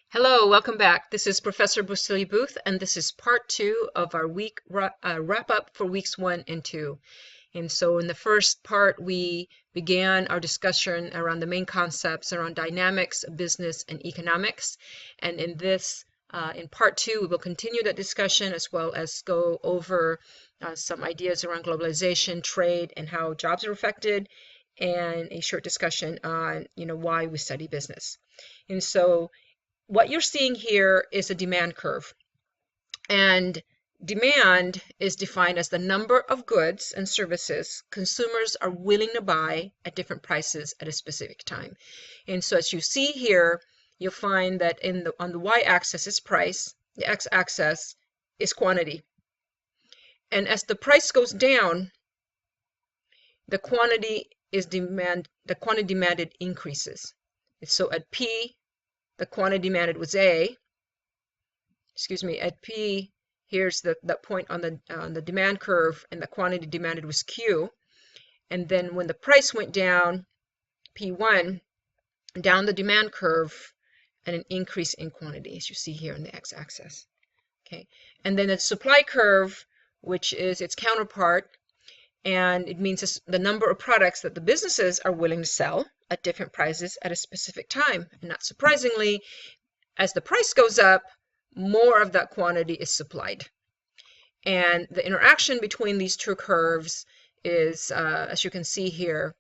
Hello, welcome back. This is Professor Busili Booth, and this is part two of our week wrap up for weeks 1 and 2. And so in the first part, we began our discussion around the main concepts around dynamics, business, and economics. And in part 2, we will continue that discussion as well as go over some ideas around globalization, trade, and how jobs are affected, and a short discussion on, why we study business. And so what you're seeing here is a demand curve. And demand is defined as the number of goods and services consumers are willing to buy at different prices at a specific time. And so as you see here, you'll find that on the y-axis is price, the x-axis is quantity. And as the price goes down, the quantity demanded increases. So at P, the quantity demanded was A. At P, here's that point on the demand curve, and the quantity demanded was Q. And then when the price went down, P1, down the demand curve, and an increase in quantity, as you see here on the x-axis. Okay, and then the supply curve, which is its counterpart, and it means the number of products that the businesses are willing to sell at different prices at a specific time. And not surprisingly, as the price goes up, more of that quantity is supplied. And the interaction between these two curves is, as you can see here,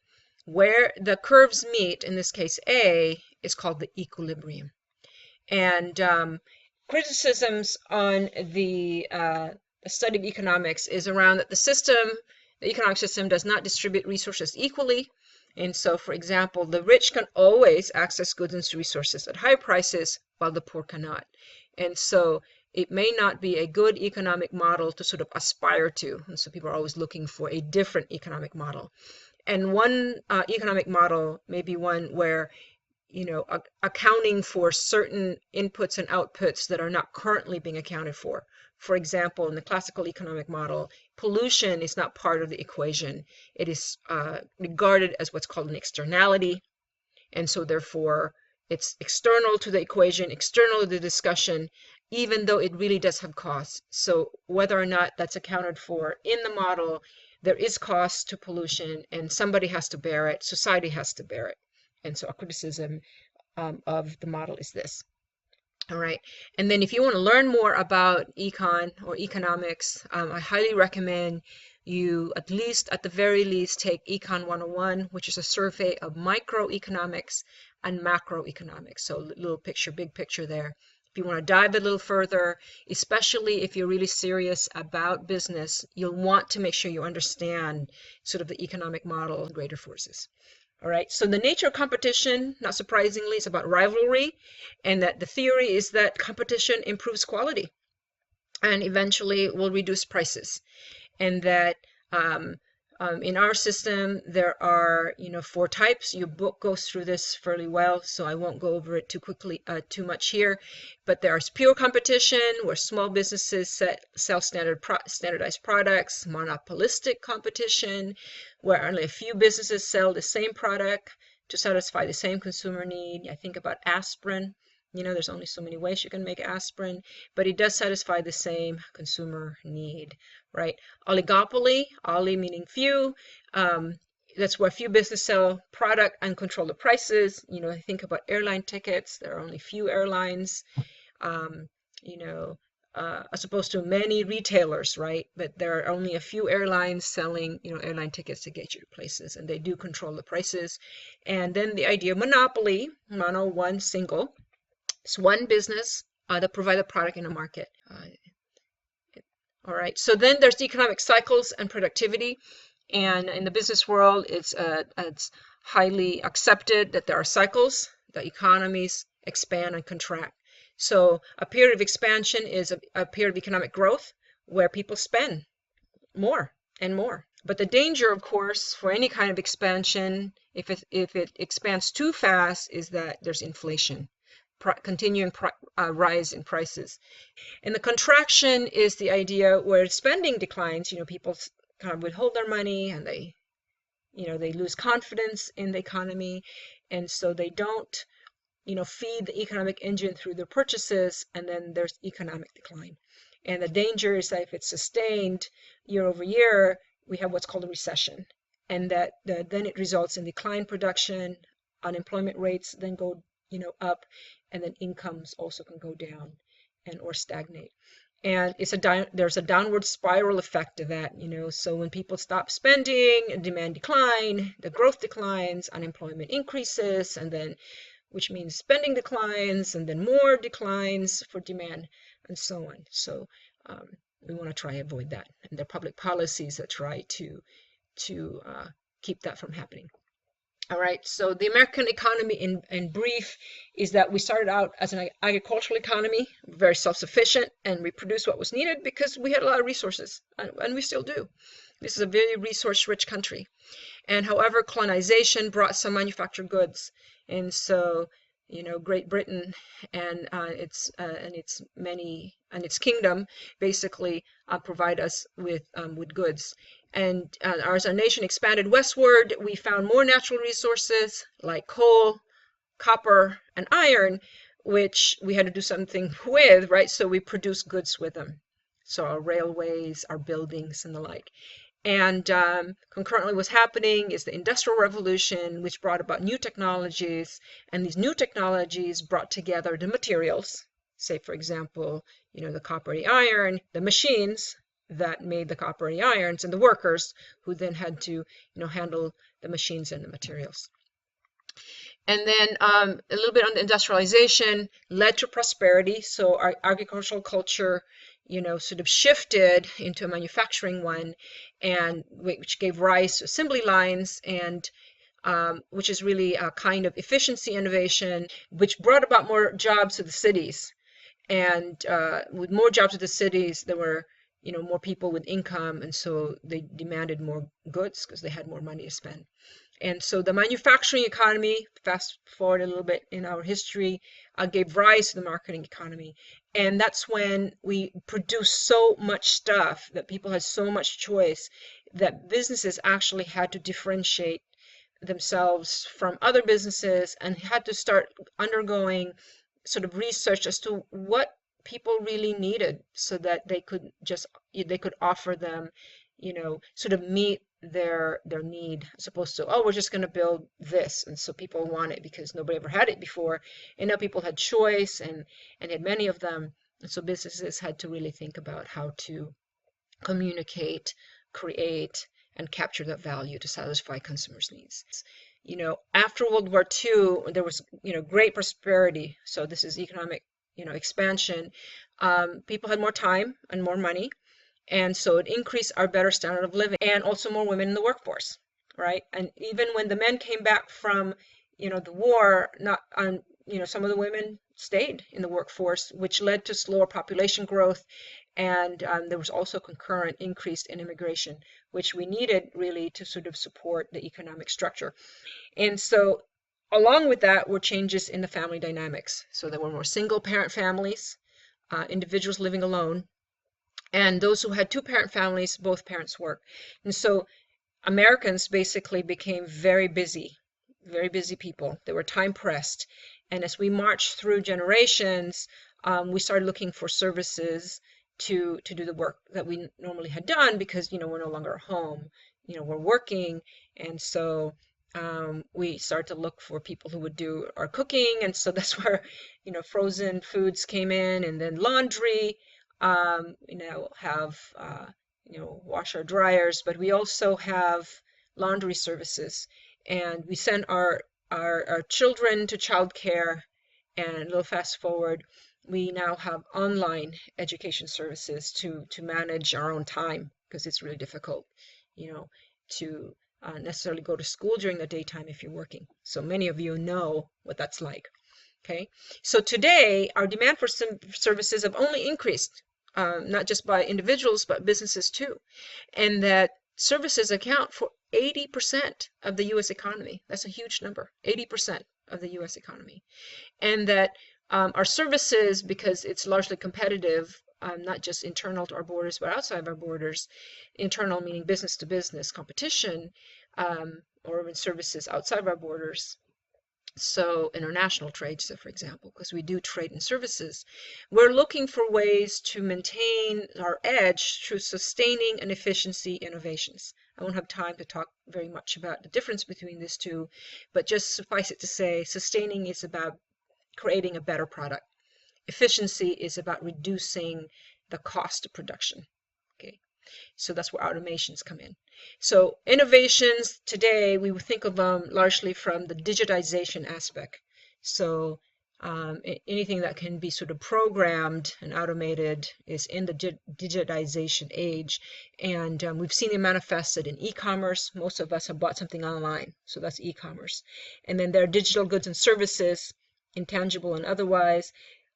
where the curves meet, in this case A, is called the equilibrium. And criticisms on the study of economics is around that the economic system does not distribute resources equally. And so, for example, the rich can always access goods and resources at high prices, while the poor cannot. And so it may not be a good economic model to sort of aspire to. And so people are always looking for a different economic model. And one economic model may be one where, accounting for certain inputs and outputs that are not currently being accounted for. For example, in the classical economic model, pollution is not part of the equation. It is regarded as what's called an externality. And so therefore, it's external to the equation, external to the discussion, even though it really does have costs. So whether or not that's accounted for in the model, there is cost to pollution, and somebody has to bear it. Society has to bear it. And so a criticism of the model is this. All right. And then if you want to learn more about econ or economics, I highly recommend you at the very least take Econ 101, which is a survey of microeconomics and macroeconomics. So little picture, big picture there. If you want to dive a little further, especially if you're really serious about business, you'll want to make sure you understand sort of the economic model and greater forces. All right, so the nature of competition, not surprisingly, is about rivalry, and that the theory is that competition improves quality and eventually will reduce prices. And that in our system, there are, 4 types. Your book goes through this fairly well, so I won't go over it too much here. But there's pure competition, where small businesses sell standardized products. Monopolistic competition, where only a few businesses sell the same product to satisfy the same consumer need. I think about aspirin. There's only so many ways you can make aspirin, but it does satisfy the same consumer need, right? Oligopoly, oli meaning few, that's where few businesses sell product and control the prices. I think about airline tickets. There are only few airlines, as opposed to many retailers, right? But there are only a few airlines selling, airline tickets to get you to places, and they do control the prices. And then the idea of monopoly, mono, one, single. It's one business that provide a product in a market. All right, so then there's economic cycles and productivity. And in the business world, it's highly accepted that there are cycles. The economies expand and contract. So a period of expansion is a period of economic growth where people spend more and more. But the danger, of course, for any kind of expansion, if it expands too fast, is that there's inflation. Continuing rise in prices. And the contraction is the idea where spending declines. People kind of withhold their money, and they lose confidence in the economy, and so they don't feed the economic engine through their purchases, and then there's economic decline. And the danger is that if it's sustained year over year, we have what's called a recession, and that then it results in declined production, unemployment rates then go up, and then incomes also can go down and or stagnate. And there's a downward spiral effect of that, so when people stop spending, demand decline, the growth declines, unemployment increases, and then which means spending declines, and then more declines for demand, and so on. So we want to try to avoid that, and there are public policies that try to keep that from happening. All right, so the American economy in brief is that we started out as an agricultural economy, very self-sufficient, and we produced what was needed because we had a lot of resources, and we still do. This is a very resource-rich country. And however, colonization brought some manufactured goods, and so Great Britain and its kingdom basically provide us with goods. And as our nation expanded westward, we found more natural resources like coal, copper, and iron, which we had to do something with, right? So we produced goods with them. So our railways, our buildings, and the like. And concurrently what's happening is the Industrial Revolution, which brought about new technologies, and these new technologies brought together the materials, say for example, the copper, the iron, the machines that made the copper and the irons, and the workers who then had to handle the machines and the materials. And then a little bit on the industrialization led to prosperity. So our agricultural culture, sort of shifted into a manufacturing one, and which gave rise to assembly lines, and which is really a kind of efficiency innovation, which brought about more jobs to the cities. And with more jobs to the cities, there were more people with income, and so they demanded more goods because they had more money to spend. And so the manufacturing economy, fast forward a little bit in our history, gave rise to the marketing economy. And that's when we produced so much stuff that people had so much choice that businesses actually had to differentiate themselves from other businesses and had to start undergoing sort of research as to what people really needed, so that they could offer them, sort of meet their need, as opposed to, oh, we're just going to build this, and so people want it because nobody ever had it before. And now people had choice, and had many of them, and so businesses had to really think about how to communicate, create, and capture that value to satisfy consumers' needs. After World War II, there was great prosperity. So this is economic expansion. People had more time and more money, and so it increased our better standard of living, and also more women in the workforce, right? And even when the men came back from the war, some of the women stayed in the workforce, which led to slower population growth, and there was also concurrent increase in immigration, which we needed really to sort of support the economic structure. And so along with that were changes in the family dynamics. So there were more single parent families, individuals living alone, and those who had two-parent families, both parents worked. And so Americans basically became very busy people. They were time pressed. And as we marched through generations, we started looking for services to do the work that we normally had done, because we're no longer home, we're working. And so we started to look for people who would do our cooking, and so that's where frozen foods came in, and then laundry. Have washer dryers, but we also have laundry services, and we send our children to childcare. And a little fast forward, we now have online education services to manage our own time, because it's really difficult to necessarily go to school during the daytime if you're working. So many of you know what that's like. Okay, so today our demand for services have only increased, not just by individuals but businesses too, and that services account for 80% of the U.S. economy. That's a huge number, 80% of the U.S. economy. And that our services, because it's largely competitive, not just internal to our borders but outside of our borders, internal meaning business to business competition, or even services outside of our borders, So international trade, so for example, because we do trade and services, we're looking for ways to maintain our edge through sustaining and efficiency innovations. I won't have time to talk very much about the difference between these two, but just suffice it to say, sustaining is about creating a better product. Efficiency is about reducing the cost of production. Okay, so that's where automations come in. So innovations today, we would think of them largely from the digitization aspect. So anything that can be sort of programmed and automated is in the digitization age. And we've seen it manifested in e-commerce. Most of us have bought something online, so that's e-commerce. And then there are digital goods and services, intangible and otherwise.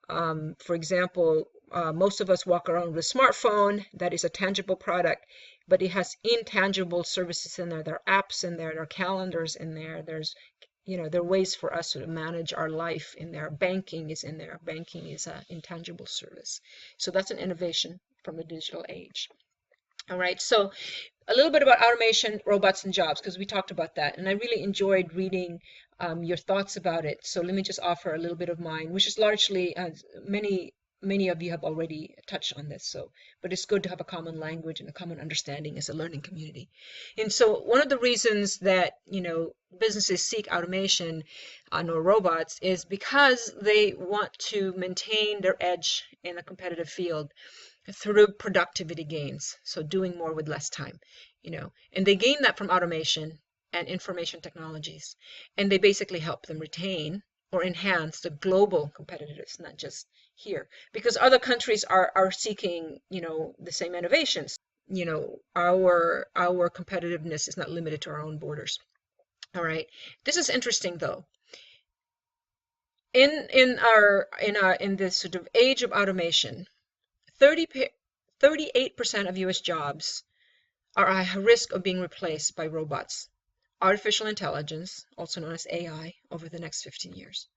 For example, most of us walk around with a smartphone. That is a tangible product, but it has intangible services in there. There are apps in there, there are calendars in there. There's, there are ways for us to manage our life in there. Banking is in there. Banking is an intangible service. So that's an innovation from the digital age. All right, so a little bit about automation, robots, and jobs, because we talked about that, and I really enjoyed reading your thoughts about it. So let me just offer a little bit of mine, which is largely many of you have already touched on this. So, but it's good to have a common language and a common understanding as a learning community. And so, one of the reasons that businesses seek automation or robots is because they want to maintain their edge in a competitive field through productivity gains, so doing more with less time, and they gain that from automation and information technologies, and they basically help them retain or enhance the global competitiveness, not just here, because other countries are seeking, the same innovations. Our competitiveness is not limited to our own borders. All right, this is interesting though. In this sort of age of automation, 38% of U.S. jobs are at risk of being replaced by robots, artificial intelligence, also known as AI, over the next 15 years.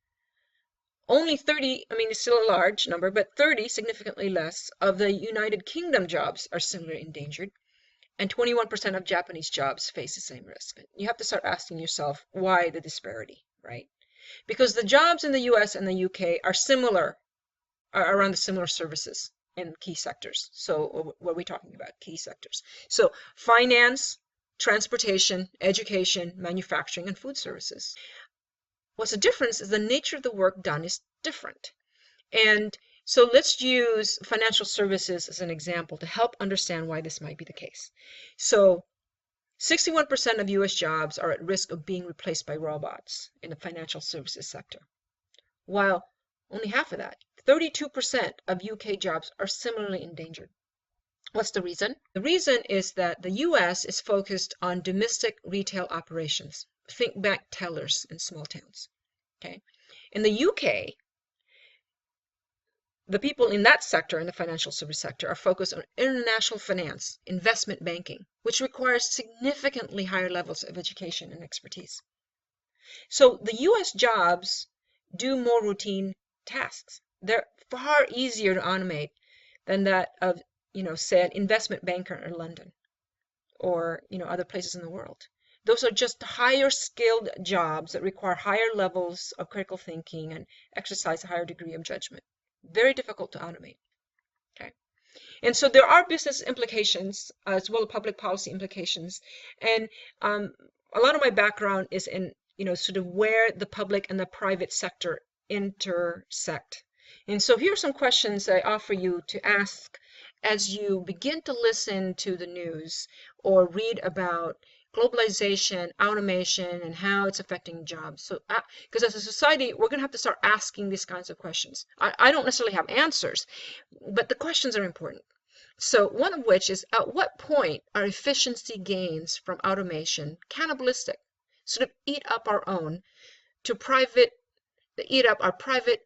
Only 30, I mean, it's still a large number, but 30, significantly less, of the United Kingdom jobs are similarly endangered, and 21% of Japanese jobs face the same risk. You have to start asking yourself, why the disparity, right? Because the jobs in the US and the UK are around the similar services in key sectors. So what are we talking about? Key sectors. So finance, transportation, education, manufacturing, and food services. What's the difference is the nature of the work done is different. And so let's use financial services as an example to help understand why this might be the case. So 61% of US jobs are at risk of being replaced by robots in the financial services sector, while only half of that, 32% of UK jobs, are similarly endangered. What's the reason? The reason is that the US is focused on domestic retail operations. Think bank tellers in small towns. Okay. In the UK, the people in that sector, in the financial service sector, are focused on international finance, investment banking, which requires significantly higher levels of education and expertise. So the US jobs do more routine tasks. They're far easier to automate than that of, say, an investment banker in London or, other places in the world. Those are just higher skilled jobs that require higher levels of critical thinking and exercise a higher degree of judgment. Very difficult to automate. Okay. And so there are business implications as well as public policy implications. And a lot of my background is in, sort of where the public and the private sector intersect. And so here are some questions I offer you to ask as you begin to listen to the news or read about globalization, automation, and how it's affecting jobs. So, because as a society, we're going to have to start asking these kinds of questions. I don't necessarily have answers, but the questions are important. So one of which is, at what point are efficiency gains from automation cannibalistic, sort of eat up our private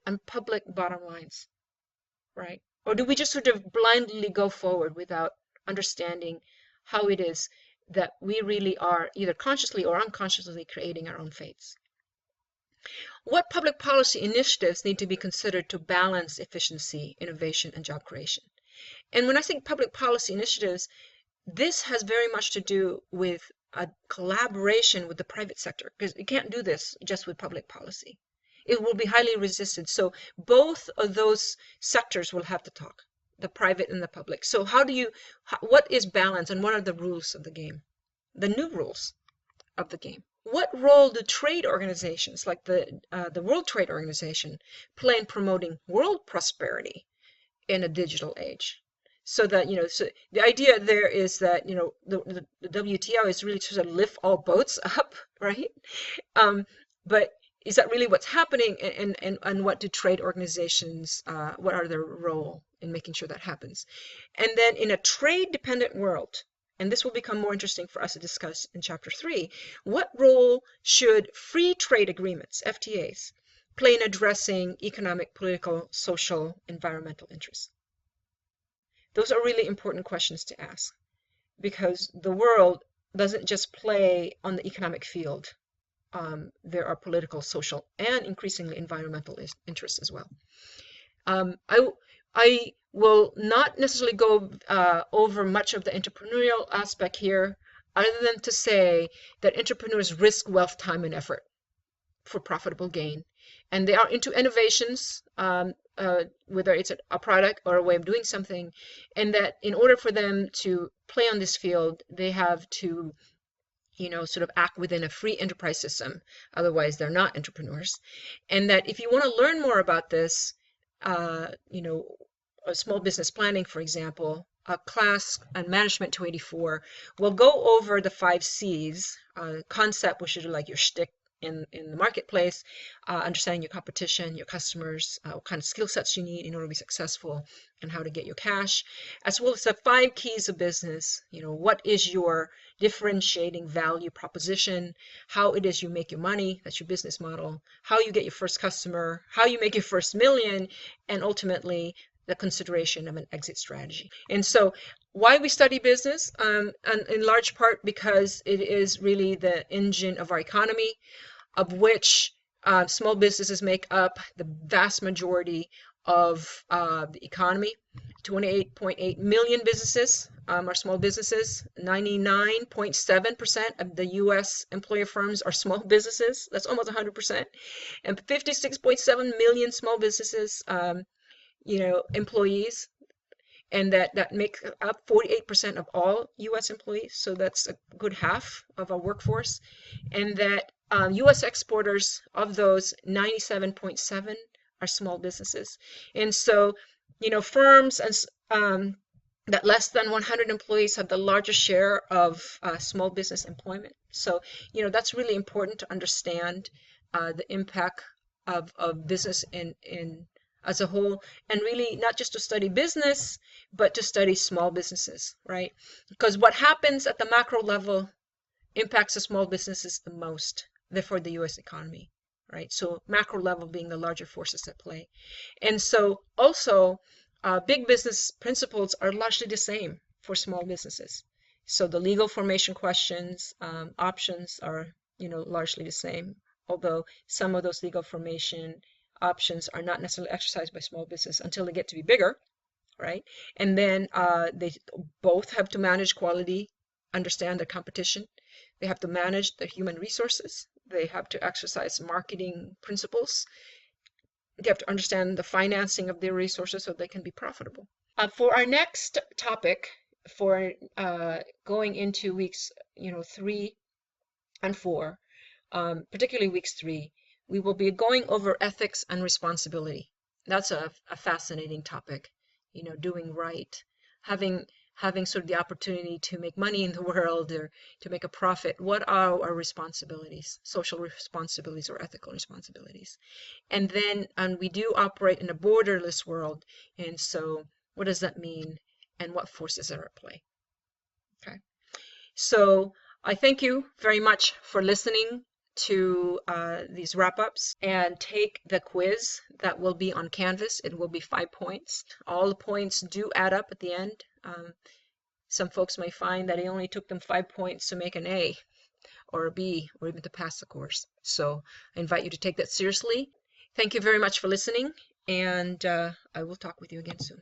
and public bottom lines, right? Or do we just sort of blindly go forward without understanding how it is that we really are either consciously or unconsciously creating our own fates? What public policy initiatives need to be considered to balance efficiency, innovation, and job creation? And when I think public policy initiatives, this has very much to do with a collaboration with the private sector, because you can't do this just with public policy. It will be highly resisted. So both of those sectors will have to talk, the private and the public. So what is balance and what are the rules of the game? The new rules of the game. What role do trade organizations like the World Trade Organization play in promoting world prosperity in a digital age? So that, so the idea there is that, the WTO is really to sort of lift all boats up, right? But is that really what's happening? And what do trade organizations, what are their role in making sure that happens? And then in a trade-dependent world, and this will become more interesting for us to discuss in chapter 3, what role should free trade agreements, FTAs, play in addressing economic, political, social, environmental interests? Those are really important questions to ask, because the world doesn't just play on the economic field. There are political, social, and increasingly environmental interests as well. I will not necessarily go over much of the entrepreneurial aspect here, other than to say that entrepreneurs risk wealth, time, and effort for profitable gain. And they are into innovations, whether it's a product or a way of doing something, and that in order for them to play on this field, they have to sort of act within a free enterprise system. Otherwise, they're not entrepreneurs. And that if you want to learn more about this, a small business planning, for example, a class on Management 284 will go over the 5 C's concept, which is like your shtick in the marketplace, understanding your competition, your customers, what kind of skill sets you need in order to be successful, and how to get your cash, as well as the 5 keys of business. What is your differentiating value proposition, how it is you make your money, that's your business model, how you get your first customer, how you make your first million, and ultimately the consideration of an exit strategy. And so why we study business, and in large part because it is really the engine of our economy, of which small businesses make up the vast majority of the economy. 28.8 million businesses are small businesses. 99.7% of the U.S. employer firms are small businesses. That's almost 100%. And 56.7 million small businesses, employees, and that makes up 48% of all U.S. employees. So that's a good half of our workforce. And that U.S. exporters, of those, 97.7 are small businesses. And so, firms that less than 100 employees have the largest share of small business employment. So, that's really important to understand the impact of business in as a whole, and really not just to study business, but to study small businesses, right? Because what happens at the macro level impacts the small businesses the most, therefore the U.S. economy, right? So macro level being the larger forces at play. And so also big business principles are largely the same for small businesses. So the legal formation questions, options are, largely the same, although some of those legal formation options are not necessarily exercised by small business until they get to be bigger, right? And then they both have to manage quality, understand their competition. They have to manage the human resources. They have to exercise marketing principles. They have to understand the financing of their resources so they can be profitable. For our next topic, for going into weeks 3 and 4, particularly weeks 3, we will be going over ethics and responsibility. That's a fascinating topic, doing right, having sort of the opportunity to make money in the world or to make a profit. What are our responsibilities, social responsibilities or ethical responsibilities? And then we do operate in a borderless world. And so what does that mean, and what forces are at play? Okay. So I thank you very much for listening to these wrap-ups, and take the quiz that will be on Canvas. It will be 5 points. All the points do add up at the end. Some folks may find that it only took them 5 points to make an A or a B or even to pass the course. So I invite you to take that seriously. Thank you very much for listening, and I will talk with you again soon.